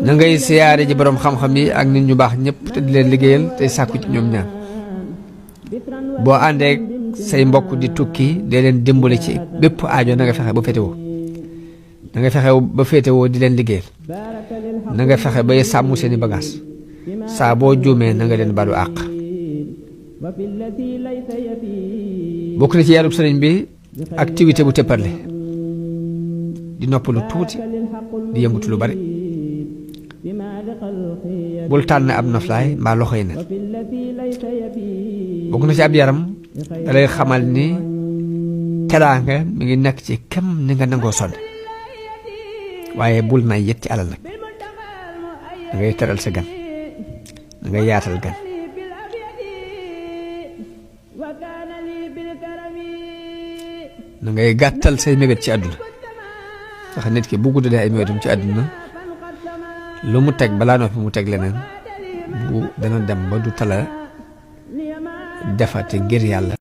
na ngay siyaare ji borom xam-xam yi ak nit ñu baax ñëpp te di leen liggéeyal tey sàkku ci ñoom ñaan boo àndee say mbokk di tukki dee leen dimbali ci bépp aajo na nga fexe ba féetewoo na nga fexe ba féetewoo di leen liggéeyal na nga fexe bay sàmm seeni bagaas saa boo juumee na nga leen balu àq bokk na ci yarub sëriñ bi activité bu tëpparle di noppalu tuuti di yëngutu lu bari bul tànn ab noflaay mbaa loxoy nen bokk na ci ab yaram da lay xamal ni teraanga mi ngi nekk ci kem ni nga nangoo sonn waaye bul nay yët ci alal nag da ngay teral sa gan da ngay yaatal gan da ngay gàttal say mébét ci àdduna sax nit ki bu guddee ay mébétam ci àdduna lu mu teg balaa noppi mu teg leneen bu dana dem ba du tala defate ngir yàlla